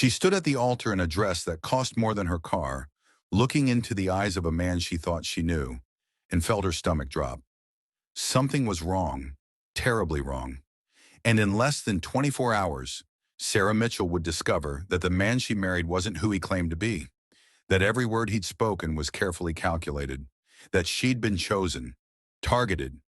She stood at the altar in a dress that cost more than her car, looking into the eyes of a man she thought she knew, and felt her stomach drop. Something was wrong, terribly wrong. And in less than 24 hours, Sarah Mitchell would discover that the man she married wasn't who he claimed to be, that every word he'd spoken was carefully calculated, that she'd been chosen, targeted,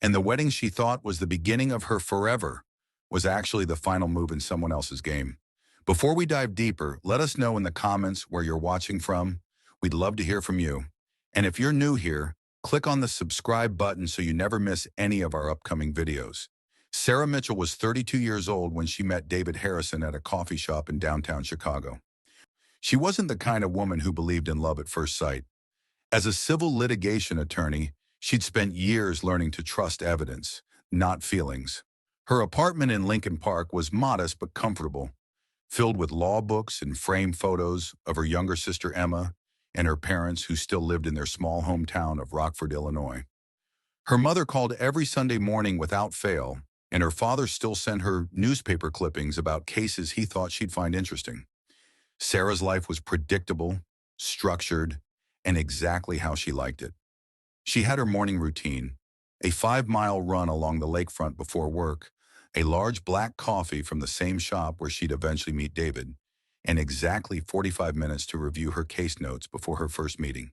and the wedding she thought was the beginning of her forever was actually the final move in someone else's game. Before we dive deeper, let us know in the comments where you're watching from. We'd love to hear from you. And if you're new here, click on the subscribe button so you never miss any of our upcoming videos. Sarah Mitchell was 32 years old when she met David Harrison at a coffee shop in downtown Chicago. She wasn't the kind of woman who believed in love at first sight. As a civil litigation attorney, she'd spent years learning to trust evidence, not feelings. Her apartment in Lincoln Park was modest but comfortable, filled with law books and framed photos of her younger sister Emma and her parents who still lived in their small hometown of Rockford, Illinois. Her mother called every Sunday morning without fail, and her father still sent her newspaper clippings about cases he thought she'd find interesting. Sarah's life was predictable, structured, and exactly how she liked it. She had her morning routine, a 5-mile run along the lakefront before work, a large black coffee from the same shop where she'd eventually meet David, and exactly 45 minutes to review her case notes before her first meeting.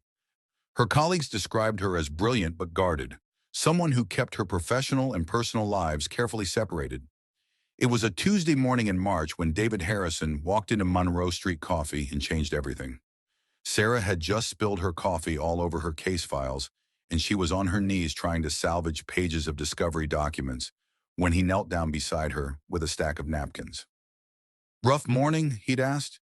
Her colleagues described her as brilliant but guarded, someone who kept her professional and personal lives carefully separated. It was a Tuesday morning in March when David Harrison walked into Monroe Street Coffee and changed everything. Sarah had just spilled her coffee all over her case files, and she was on her knees trying to salvage pages of discovery documents when he knelt down beside her with a stack of napkins. "Rough morning?" he'd asked.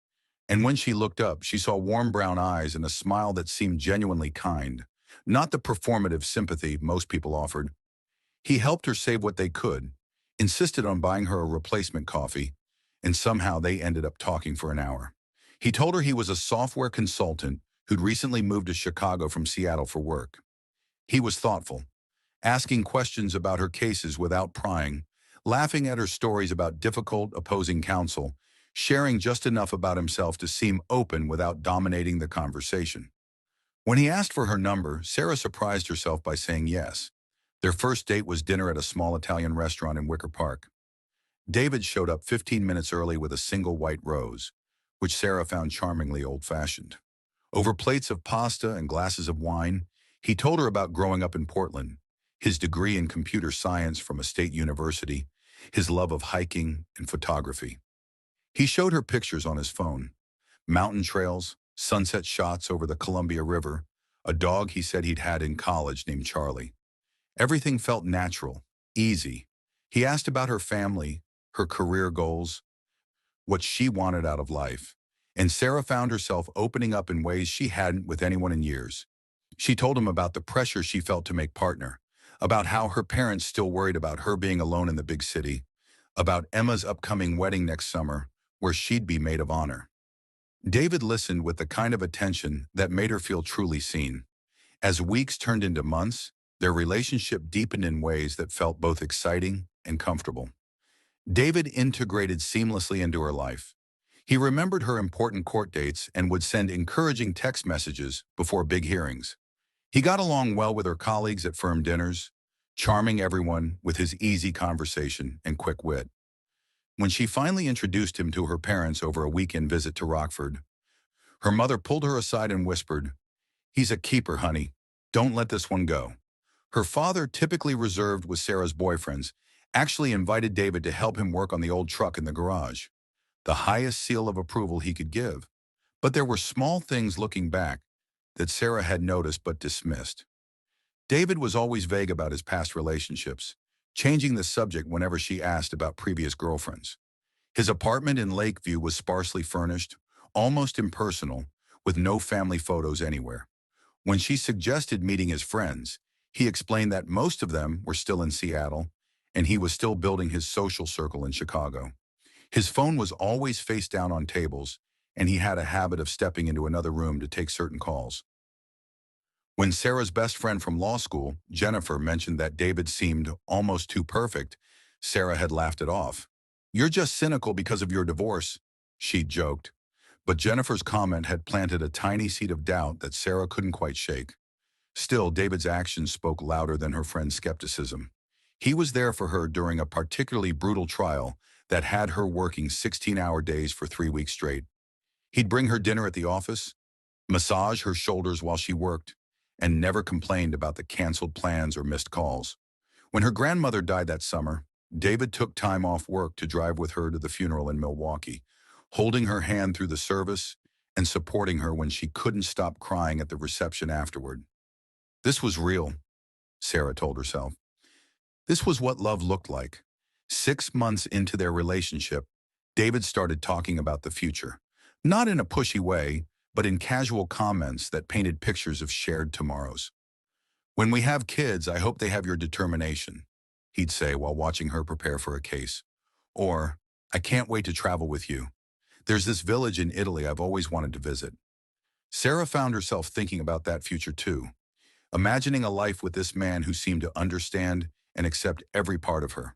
And when she looked up, she saw warm brown eyes and a smile that seemed genuinely kind, not the performative sympathy most people offered. He helped her save what they could, insisted on buying her a replacement coffee, and somehow they ended up talking for an hour. He told her he was a software consultant who'd recently moved to Chicago from Seattle for work. He was thoughtful, asking questions about her cases without prying, laughing at her stories about difficult opposing counsel, sharing just enough about himself to seem open without dominating the conversation. When he asked for her number, Sarah surprised herself by saying yes. Their first date was dinner at a small Italian restaurant in Wicker Park. David showed up 15 minutes early with a single white rose, which Sarah found charmingly old-fashioned. Over plates of pasta and glasses of wine, he told her about growing up in Portland, his degree in computer science from a state university, his love of hiking and photography. He showed her pictures on his phone, mountain trails, sunset shots over the Columbia River, a dog he said he'd had in college named Charlie. Everything felt natural, easy. He asked about her family, her career goals, what she wanted out of life, and Sarah found herself opening up in ways she hadn't with anyone in years. She told him about the pressure she felt to make partner, about how her parents still worried about her being alone in the big city, about Emma's upcoming wedding next summer, where she'd be maid of honor. David listened with the kind of attention that made her feel truly seen. As weeks turned into months, their relationship deepened in ways that felt both exciting and comfortable. David integrated seamlessly into her life. He remembered her important court dates and would send encouraging text messages before big hearings. He got along well with her colleagues at firm dinners, charming everyone with his easy conversation and quick wit. When she finally introduced him to her parents over a weekend visit to Rockford, her mother pulled her aside and whispered, "He's a keeper, honey. Don't let this one go." Her father, typically reserved with Sarah's boyfriends, actually invited David to help him work on the old truck in the garage, the highest seal of approval he could give. But there were small things looking back that Sarah had noticed but dismissed. David was always vague about his past relationships, changing the subject whenever she asked about previous girlfriends. His apartment in Lakeview was sparsely furnished, almost impersonal, with no family photos anywhere. When she suggested meeting his friends, he explained that most of them were still in Seattle, and he was still building his social circle in Chicago. His phone was always face down on tables, and he had a habit of stepping into another room to take certain calls. When Sarah's best friend from law school, Jennifer, mentioned that David seemed almost too perfect, Sarah had laughed it off. "You're just cynical because of your divorce. she'd joked. But Jennifer's comment had planted a tiny seed of doubt that Sarah couldn't quite shake. Still, David's actions spoke louder than her friend's skepticism. He was there for her during a particularly brutal trial that had her working 16-hour days for 3 weeks straight. He'd bring her dinner at the office, massage her shoulders while she worked, and never complained about the canceled plans or missed calls. When her grandmother died that summer, David took time off work to drive with her to the funeral in Milwaukee, holding her hand through the service and supporting her when she couldn't stop crying at the reception afterward. This was real, Sarah told herself. This was what love looked like. 6 months into their relationship, David started talking about the future. Not in a pushy way, but in casual comments that painted pictures of shared tomorrows. "When we have kids, I hope they have your determination," he'd say while watching her prepare for a case. Or, "I can't wait to travel with you. There's this village in Italy I've always wanted to visit." Sarah found herself thinking about that future too, imagining a life with this man who seemed to understand and accept every part of her.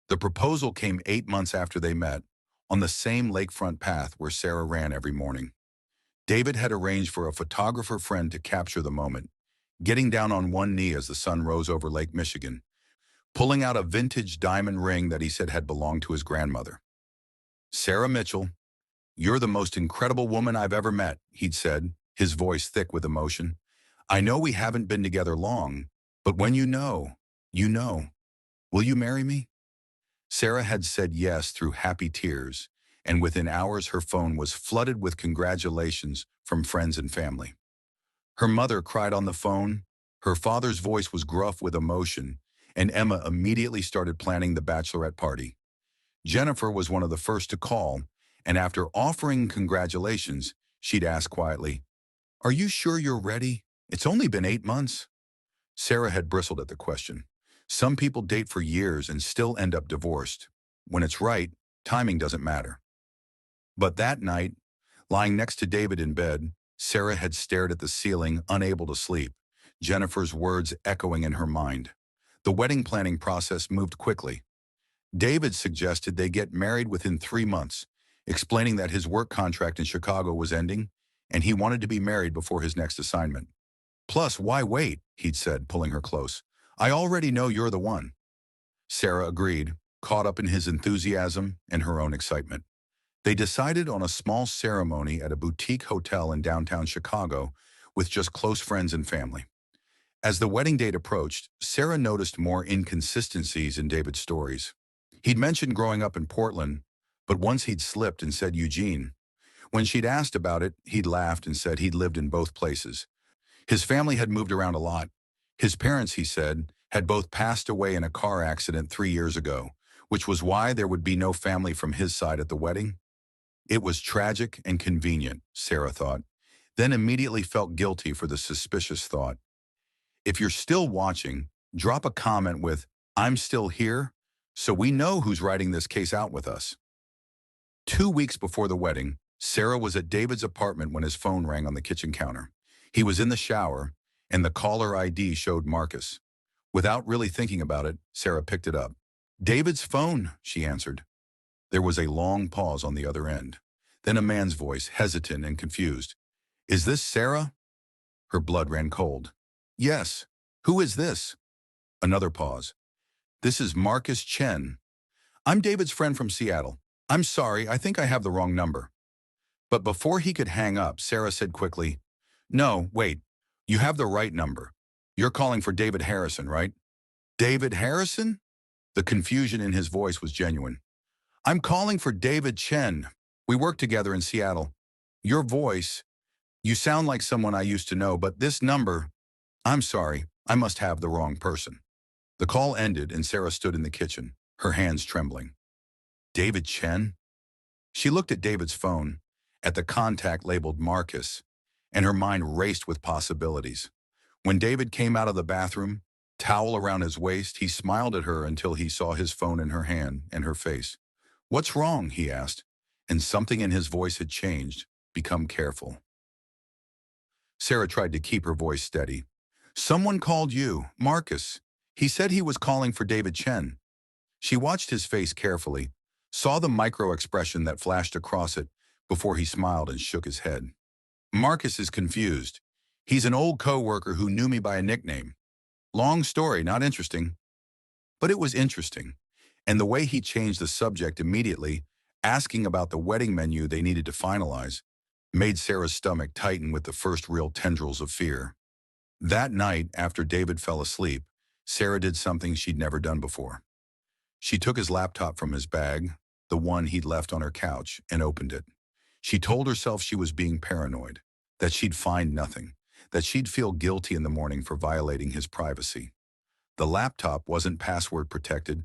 The proposal came 8 months after they met, on the same lakefront path where Sarah ran every morning. David had arranged for a photographer friend to capture the moment, getting down on one knee as the sun rose over Lake Michigan, pulling out a vintage diamond ring that he said had belonged to his grandmother. "Sarah Mitchell, you're the most incredible woman I've ever met," he'd said, his voice thick with emotion. "I know we haven't been together long, but when you know, you know. Will you marry me?" Sarah had said yes through happy tears, and within hours her phone was flooded with congratulations from friends and family. Her mother cried on the phone, her father's voice was gruff with emotion, and Emma immediately started planning the bachelorette party. Jennifer was one of the first to call, and after offering congratulations, she'd ask quietly, "Are you sure you're ready? It's only been 8 months." Sarah had bristled at the question. Some people date for years and still end up divorced. When it's right, timing doesn't matter. But that night, lying next to David in bed, Sarah had stared at the ceiling, unable to sleep, Jennifer's words echoing in her mind. The wedding planning process moved quickly. David suggested they get married within 3 months, explaining that his work contract in Chicago was ending, and he wanted to be married before his next assignment. "Plus, why wait?" he'd said, pulling her close. "I already know you're the one." Sarah agreed, caught up in his enthusiasm and her own excitement. They decided on a small ceremony at a boutique hotel in downtown Chicago with just close friends and family. As the wedding date approached, Sarah noticed more inconsistencies in David's stories. He'd mentioned growing up in Portland, but once he'd slipped and said Eugene. When she'd asked about it, he'd laughed and said he'd lived in both places. His family had moved around a lot. His parents, he said, had both passed away in a car accident 3 years ago, which was why there would be no family from his side at the wedding. It was tragic and convenient, Sarah thought, then immediately felt guilty for the suspicious thought. If you're still watching, drop a comment with, "I'm still here," so we know who's writing this case out with us. 2 weeks before the wedding, Sarah was at David's apartment when his phone rang on the kitchen counter. He was in the shower, and the caller ID showed Marcus. Without really thinking about it, Sarah picked it up. "David's phone," she answered. There was a long pause on the other end. Then a man's voice, hesitant and confused. "Is this Sarah?" Her blood ran cold. "Yes. Who is this?" Another pause. "This is Marcus Chen. I'm David's friend from Seattle. I'm sorry, I think I have the wrong number." But before he could hang up, Sarah said quickly, "No, wait. You have the right number. You're calling for David Harrison, right?" "David Harrison?" The confusion in his voice was genuine. "I'm calling for David Chen. We work together in Seattle. Your voice, you sound like someone I used to know, but this number, I'm sorry, I must have the wrong person." The call ended and Sarah stood in the kitchen, her hands trembling. David Chen? She looked at David's phone, at the contact labeled Marcus, and her mind raced with possibilities. When David came out of the bathroom, towel around his waist, he smiled at her until he saw his phone in her hand and her face. "What's wrong?" he asked, and something in his voice had changed, become careful. Sarah tried to keep her voice steady. "Someone called you, Marcus. He said he was calling for David Chen." She watched his face carefully, saw the micro expression that flashed across it, before he smiled and shook his head. Marcus is confused. He's an old co-worker who knew me by a nickname. Long story, not interesting. But it was interesting. And the way he changed the subject immediately, asking about the wedding menu they needed to finalize, made Sarah's stomach tighten with the first real tendrils of fear. That night, after David fell asleep, Sarah did something she'd never done before. She took his laptop from his bag, the one he'd left on her couch, and opened it. She told herself she was being paranoid, that she'd find nothing, that she'd feel guilty in the morning for violating his privacy. The laptop wasn't password protected,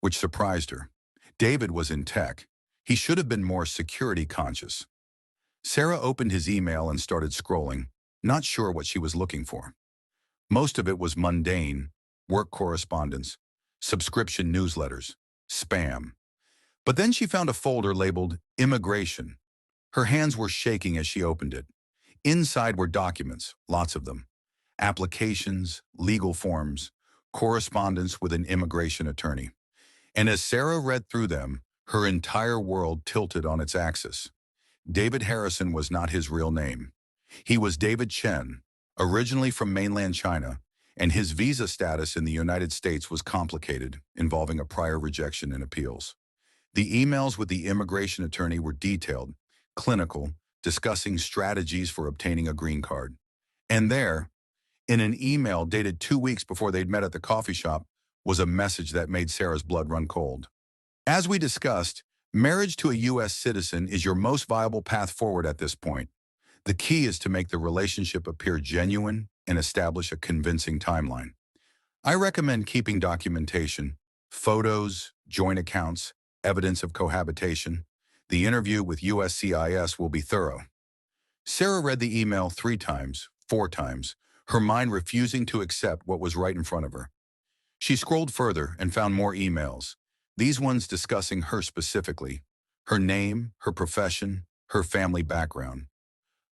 which surprised her. David was in tech. He should have been more security conscious. Sarah opened his email and started scrolling, not sure what she was looking for. Most of it was mundane, work correspondence, subscription newsletters, spam. But then she found a folder labeled Immigration. Her hands were shaking as she opened it. Inside were documents, lots of them. Applications, legal forms, correspondence with an immigration attorney. And as Sarah read through them, her entire world tilted on its axis. David Harrison was not his real name. He was David Chen, originally from mainland China, and his visa status in the United States was complicated, involving a prior rejection and appeals. The emails with the immigration attorney were detailed, clinical, discussing strategies for obtaining a green card. And there, in an email dated 2 weeks before they'd met at the coffee shop, was a message that made Sarah's blood run cold. As we discussed, marriage to a U.S. citizen is your most viable path forward at this point. The key is to make the relationship appear genuine and establish a convincing timeline. I recommend keeping documentation, photos, joint accounts, evidence of cohabitation. The interview with USCIS will be thorough. Sarah read the email 3 times, 4 times, her mind refusing to accept what was right in front of her. She scrolled further and found more emails, these ones discussing her specifically, her name, her profession, her family background.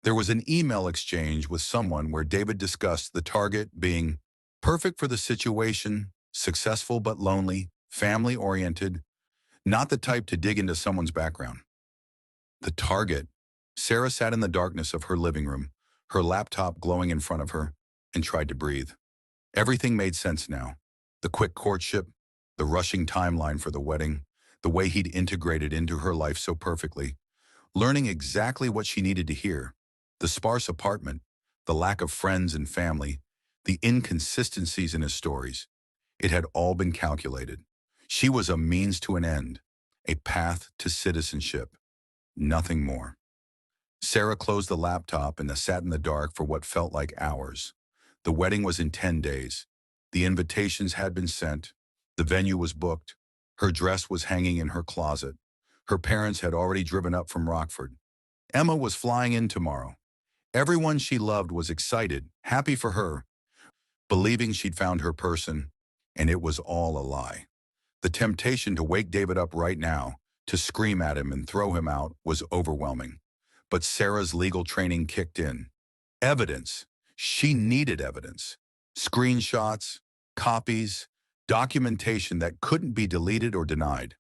There was an email exchange with someone where David discussed the target being perfect for the situation, successful but lonely, family-oriented, not the type to dig into someone's background. The target. Sarah sat in the darkness of her living room, her laptop glowing in front of her, and tried to breathe. Everything made sense now. The quick courtship, the rushing timeline for the wedding, the way he'd integrated into her life so perfectly, learning exactly what she needed to hear, the sparse apartment, the lack of friends and family, the inconsistencies in his stories. It had all been calculated. She was a means to an end, a path to citizenship, nothing more. Sarah closed the laptop and sat in the dark for what felt like hours. The wedding was in 10 days. The invitations had been sent. The venue was booked. Her dress was hanging in her closet. Her parents had already driven up from Rockford. Emma was flying in tomorrow. Everyone she loved was excited, happy for her, believing she'd found her person, and it was all a lie. The temptation to wake David up right now, to scream at him and throw him out, was overwhelming. But Sarah's legal training kicked in. Evidence. She needed evidence. Screenshots, copies, documentation that couldn't be deleted or denied.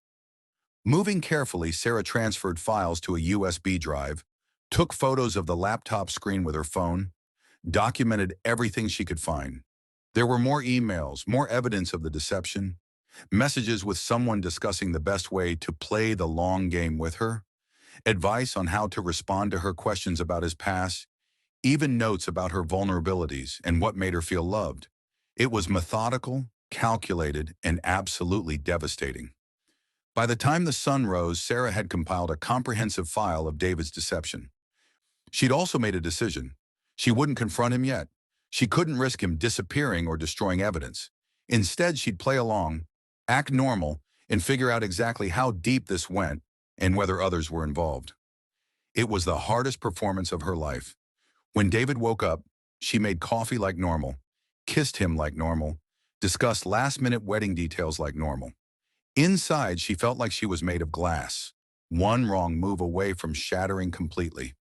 Moving carefully, Sarah transferred files to a USB drive, took photos of the laptop screen with her phone, documented everything she could find. There were more emails, more evidence of the deception, messages with someone discussing the best way to play the long game with her, advice on how to respond to her questions about his past, even notes about her vulnerabilities and what made her feel loved. It was methodical, calculated, and absolutely devastating. By the time the sun rose, Sarah had compiled a comprehensive file of David's deception. She'd also made a decision. She wouldn't confront him yet. She couldn't risk him disappearing or destroying evidence. Instead, she'd play along, act normal, and figure out exactly how deep this went and whether others were involved. It was the hardest performance of her life. When David woke up, she made coffee like normal, kissed him like normal, discussed last-minute wedding details like normal. Inside, she felt like she was made of glass, one wrong move away from shattering completely.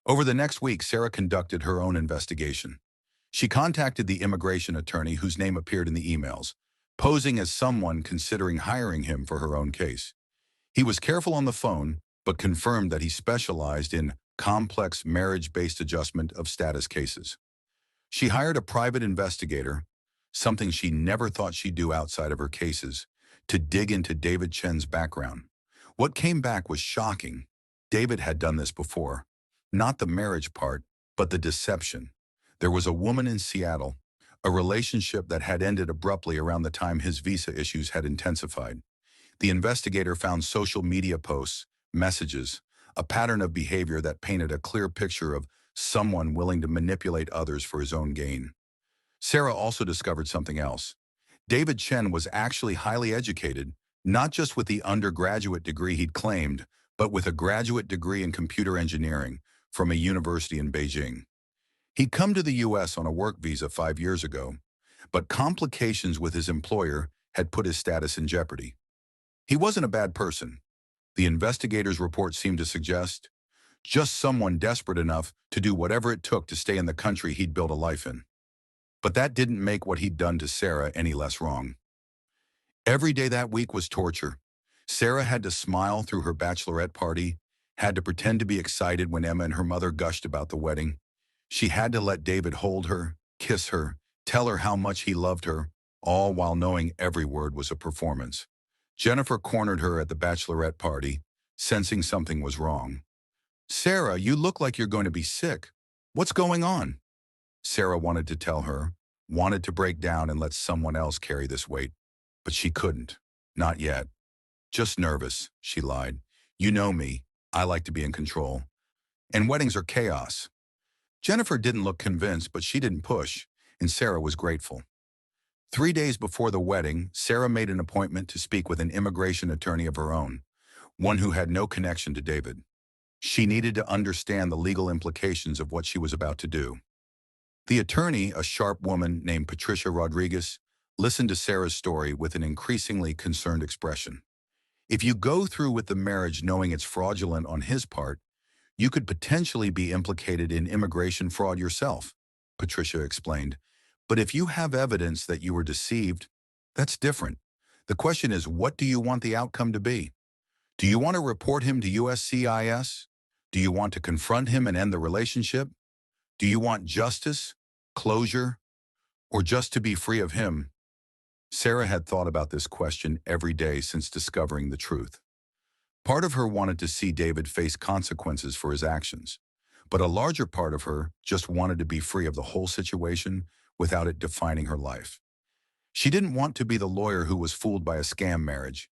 Over the next week, Sarah conducted her own investigation. She contacted the immigration attorney whose name appeared in the emails, posing as someone considering hiring him for her own case. He was careful on the phone, but confirmed that he specialized in complex marriage-based adjustment of status cases. She hired a private investigator, something she never thought she'd do outside of her cases, to dig into David Chen's background. What came back was shocking. David had done this before. Not the marriage part, but the deception. There was a woman in Seattle, a relationship that had ended abruptly around the time his visa issues had intensified. The investigator found social media posts, messages, a pattern of behavior that painted a clear picture of someone willing to manipulate others for his own gain. Sarah also discovered something else. David Chen was actually highly educated, not just with the undergraduate degree he'd claimed, but with a graduate degree in computer engineering from a university in Beijing. He'd come to the U.S. on a work visa 5 years ago, but complications with his employer had put his status in jeopardy. He wasn't a bad person. The investigator's report seemed to suggest just someone desperate enough to do whatever it took to stay in the country he'd built a life in. But that didn't make what he'd done to Sarah any less wrong. Every day that week was torture. Sarah had to smile through her bachelorette party, had to pretend to be excited when Emma and her mother gushed about the wedding. She had to let David hold her, kiss her, tell her how much he loved her, all while knowing every word was a performance. Jennifer cornered her at the bachelorette party, sensing something was wrong. "Sarah, you look like you're going to be sick. What's going on?" Sarah wanted to tell her, wanted to break down and let someone else carry this weight, but she couldn't. Not yet. "Just nervous," she lied. "You know me. I like to be in control. And weddings are chaos." Jennifer didn't look convinced, but she didn't push, and Sarah was grateful. 3 days before the wedding, Sarah made an appointment to speak with an immigration attorney of her own, one who had no connection to David. She needed to understand the legal implications of what she was about to do. The attorney, a sharp woman named Patricia Rodriguez, listened to Sarah's story with an increasingly concerned expression. "If you go through with the marriage knowing it's fraudulent on his part, you could potentially be implicated in immigration fraud yourself," Patricia explained. "But if you have evidence that you were deceived, that's different. The question is, what do you want the outcome to be? Do you want to report him to USCIS? Do you want to confront him and end the relationship? Do you want justice, closure, or just to be free of him?" Sarah had thought about this question every day since discovering the truth. Part of her wanted to see David face consequences for his actions, but a larger part of her just wanted to be free of the whole situation without it defining her life. She didn't want to be the lawyer who was fooled by a scam marriage.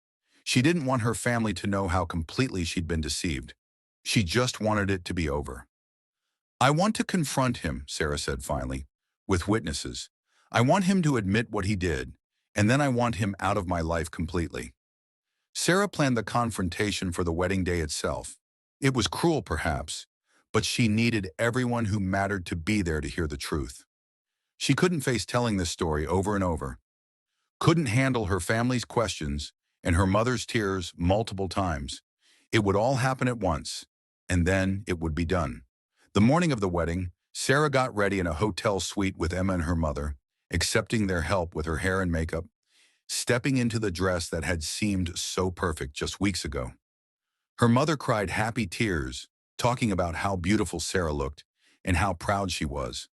She didn't want her family to know how completely she'd been deceived. She just wanted it to be over. "I want to confront him," Sarah said finally, "with witnesses. I want him to admit what he did, and then I want him out of my life completely." Sarah planned the confrontation for the wedding day itself. It was cruel, perhaps, but she needed everyone who mattered to be there to hear the truth. She couldn't face telling this story over and over, couldn't handle her family's questions and her mother's tears multiple times. It would all happen at once, and then it would be done. The morning of the wedding, Sarah got ready in a hotel suite with Emma and her mother, accepting their help with her hair and makeup, stepping into the dress that had seemed so perfect just weeks ago. Her mother cried happy tears, talking about how beautiful Sarah looked and how proud she was.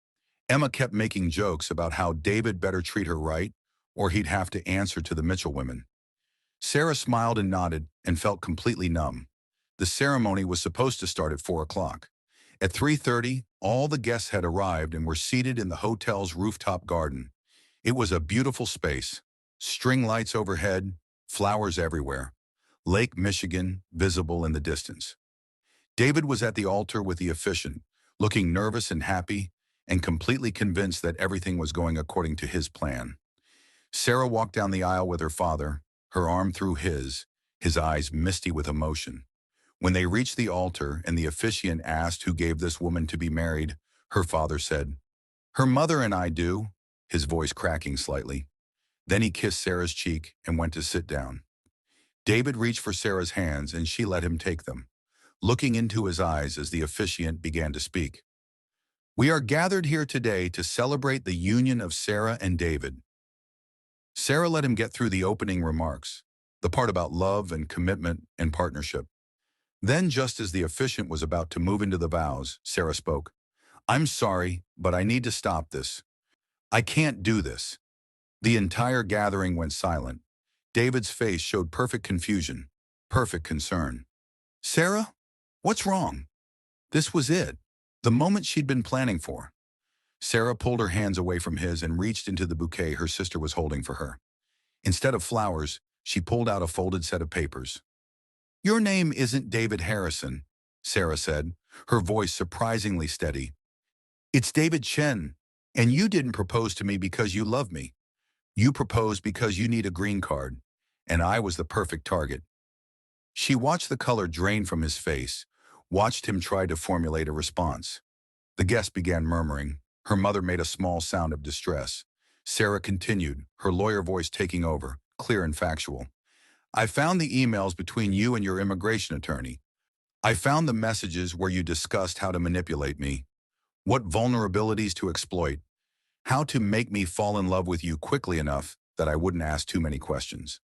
Emma kept making jokes about how David better treat her right, or he'd have to answer to the Mitchell women. Sarah smiled and nodded and felt completely numb. The ceremony was supposed to start at 4 o'clock. At 3:30, all the guests had arrived and were seated in the hotel's rooftop garden. It was a beautiful space. String lights overhead, flowers everywhere. Lake Michigan visible in the distance. David was at the altar with the officiant, looking nervous and happy, and completely convinced that everything was going according to his plan. Sarah walked down the aisle with her father, her arm through his eyes misty with emotion. When they reached the altar and the officiant asked who gave this woman to be married, her father said, "Her mother and I do," his voice cracking slightly. Then he kissed Sarah's cheek and went to sit down. David reached for Sarah's hands and she let him take them, looking into his eyes as the officiant began to speak. "We are gathered here today to celebrate the union of Sarah and David." Sarah let him get through the opening remarks, the part about love and commitment and partnership. Then, just as the officiant was about to move into the vows, Sarah spoke. I'm sorry, but I need to stop this. I can't do this. The entire gathering went silent. David's face showed perfect confusion, perfect concern. Sarah? What's wrong? This was it. The moment she'd been planning for. Sarah pulled her hands away from his and reached into the bouquet her sister was holding for her. Instead of flowers, she pulled out a folded set of papers. Your name isn't David Harrison, Sarah said, her voice surprisingly steady. It's David Chen, and you didn't propose to me because you love me. You proposed because you need a green card, and I was the perfect target. She watched the color drain from his face, watched him try to formulate a response. The guest began murmuring. Her mother made a small sound of distress. Sarah continued, her lawyer voice taking over, clear and factual. I found the emails between you and your immigration attorney. I found the messages where you discussed how to manipulate me, what vulnerabilities to exploit, how to make me fall in love with you quickly enough that I wouldn't ask too many questions.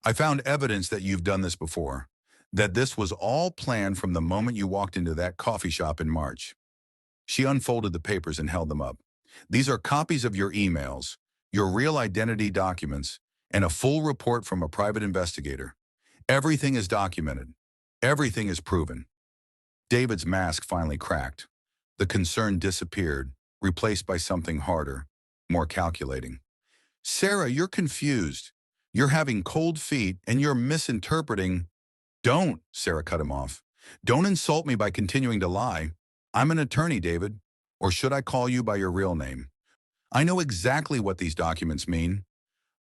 I found evidence that you've done this before, that this was all planned from the moment you walked into that coffee shop in March. She unfolded the papers and held them up. These are copies of your emails, your real identity documents, and a full report from a private investigator. Everything is documented. Everything is proven. David's mask finally cracked. The concern disappeared, replaced by something harder, more calculating. Sarah, you're confused. You're having cold feet and you're misinterpreting. Don't, Sarah cut him off. Don't insult me by continuing to lie. I'm an attorney, David. Or should I call you by your real name? I know exactly what these documents mean.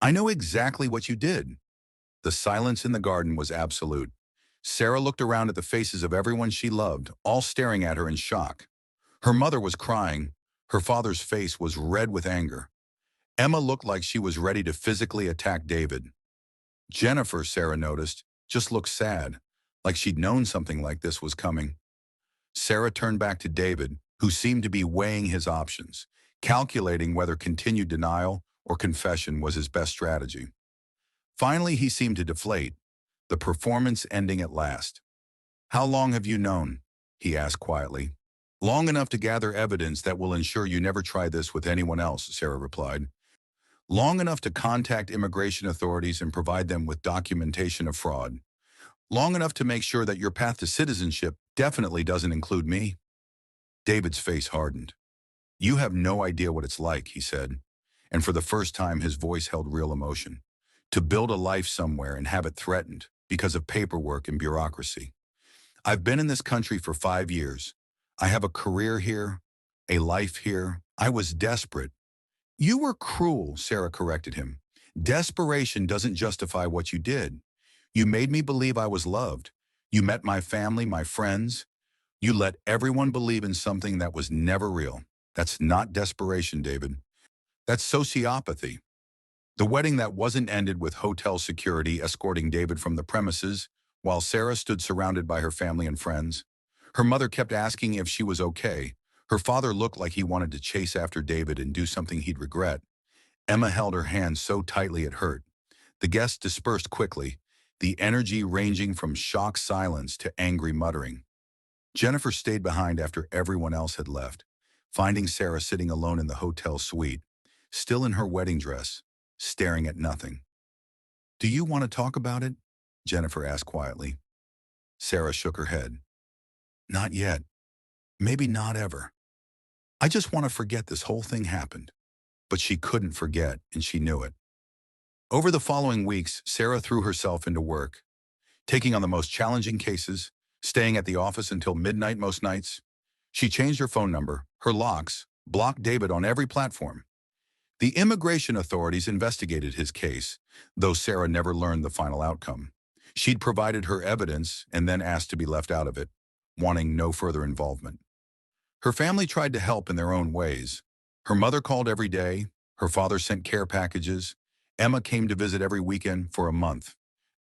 I know exactly what you did. The silence in the garden was absolute. Sarah looked around at the faces of everyone she loved, all staring at her in shock. Her mother was crying. Her father's face was red with anger. Emma looked like she was ready to physically attack David. Jennifer, Sarah noticed, just looked sad, like she'd known something like this was coming. Sarah turned back to David, who seemed to be weighing his options, calculating whether continued denial or confession was his best strategy. Finally, he seemed to deflate, the performance ending at last. How long have you known? He asked quietly. Long enough to gather evidence that will ensure you never try this with anyone else, Sarah replied. Long enough to contact immigration authorities and provide them with documentation of fraud. Long enough to make sure that your path to citizenship definitely doesn't include me. David's face hardened. You have no idea what it's like, he said, and for the first time his voice held real emotion. To build a life somewhere and have it threatened because of paperwork and bureaucracy. I've been in this country for 5 years. I have a career here, a life here. I was desperate. You were cruel, Sarah corrected him. Desperation doesn't justify what you did. You made me believe I was loved. You met my family, my friends. You let everyone believe in something that was never real. That's not desperation, David. That's sociopathy. The wedding that wasn't ended with hotel security escorting David from the premises, while Sarah stood surrounded by her family and friends. Her mother kept asking if she was okay. Her father looked like he wanted to chase after David and do something he'd regret. Emma held her hand so tightly it hurt. The guests dispersed quickly, the energy ranging from shocked silence to angry muttering. Jennifer stayed behind after everyone else had left, finding Sarah sitting alone in the hotel suite, still in her wedding dress, staring at nothing. Do you want to talk about it? Jennifer asked quietly. Sarah shook her head. Not yet. Maybe not ever. I just want to forget this whole thing happened. But she couldn't forget, and she knew it. Over the following weeks, Sarah threw herself into work, taking on the most challenging cases, staying at the office until midnight most nights. She changed her phone number, her locks, blocked David on every platform. The immigration authorities investigated his case, though Sarah never learned the final outcome. She'd provided her evidence and then asked to be left out of it, wanting no further involvement. Her family tried to help in their own ways. Her mother called every day, her father sent care packages, Emma came to visit every weekend for a month.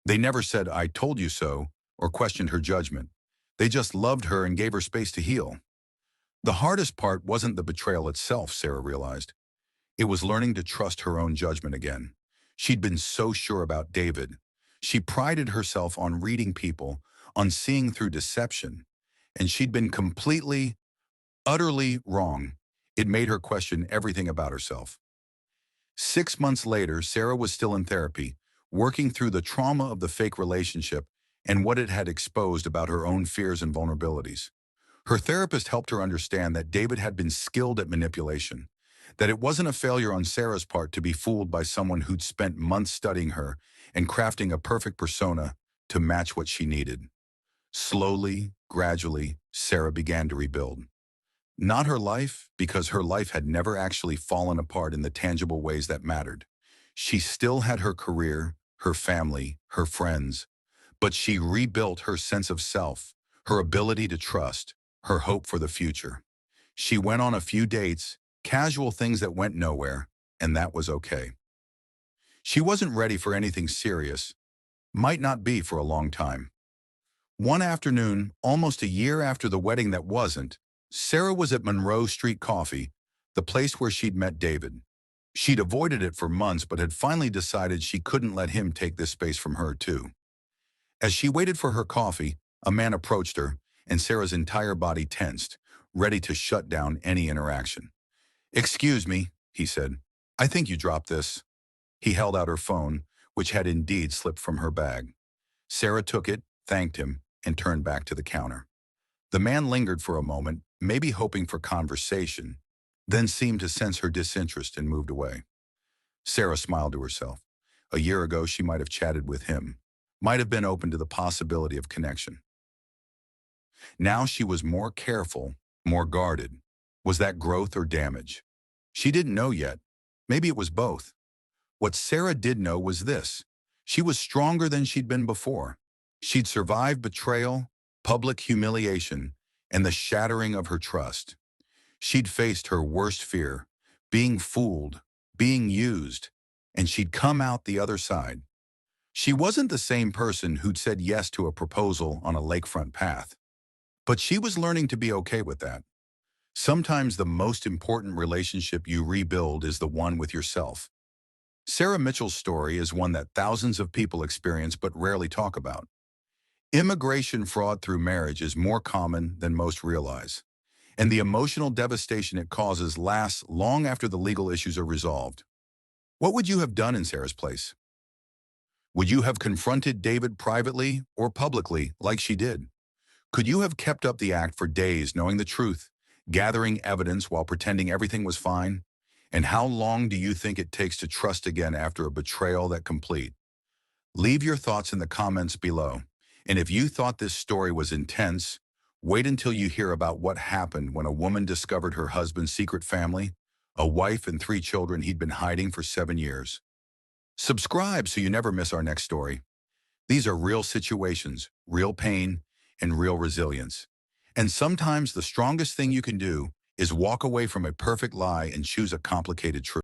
They never said, I told you so, or questioned her judgment. They just loved her and gave her space to heal. The hardest part wasn't the betrayal itself, Sarah realized. It was learning to trust her own judgment again. She'd been so sure about David. She prided herself on reading people, on seeing through deception, and she'd been completely, utterly wrong. It made her question everything about herself. 6 months later, Sarah was still in therapy, working through the trauma of the fake relationship and what it had exposed about her own fears and vulnerabilities. Her therapist helped her understand that David had been skilled at manipulation, that it wasn't a failure on Sarah's part to be fooled by someone who'd spent months studying her and crafting a perfect persona to match what she needed. Slowly, gradually, Sarah began to rebuild. Not her life, because her life had never actually fallen apart in the tangible ways that mattered. She still had her career, her family, her friends, but she rebuilt her sense of self, her ability to trust, her hope for the future. She went on a few dates, casual things that went nowhere, and that was okay. She wasn't ready for anything serious, might not be for a long time. One afternoon, almost a year after the wedding that wasn't, Sarah was at Monroe Street Coffee, the place where she'd met David. She'd avoided it for months but had finally decided she couldn't let him take this space from her too. As she waited for her coffee, a man approached her, and Sarah's entire body tensed, ready to shut down any interaction. "Excuse me," he said. "I think you dropped this." He held out her phone, which had indeed slipped from her bag. Sarah took it, thanked him, and turned back to the counter. The man lingered for a moment, maybe hoping for conversation, then seemed to sense her disinterest and moved away. Sarah smiled to herself. A year ago, she might have chatted with him, might have been open to the possibility of connection. Now she was more careful, more guarded. Was that growth or damage? She didn't know yet. Maybe it was both. What Sarah did know was this: she was stronger than she'd been before. She'd survived betrayal, public humiliation, and the shattering of her trust. She'd faced her worst fear, being fooled, being used, and she'd come out the other side. She wasn't the same person who'd said yes to a proposal on a lakefront path, but she was learning to be okay with that. Sometimes the most important relationship you rebuild is the one with yourself. Sarah Mitchell's story is one that thousands of people experience but rarely talk about. Immigration fraud through marriage is more common than most realize, and the emotional devastation it causes lasts long after the legal issues are resolved. What would you have done in Sarah's place? Would you have confronted David privately or publicly like she did? Could you have kept up the act for days knowing the truth, gathering evidence while pretending everything was fine? And how long do you think it takes to trust again after a betrayal that complete? Leave your thoughts in the comments below. And if you thought this story was intense, wait until you hear about what happened when a woman discovered her husband's secret family, a wife and 3 children he'd been hiding for 7 years. Subscribe so you never miss our next story. These are real situations, real pain, and real resilience. And sometimes the strongest thing you can do is walk away from a perfect lie and choose a complicated truth.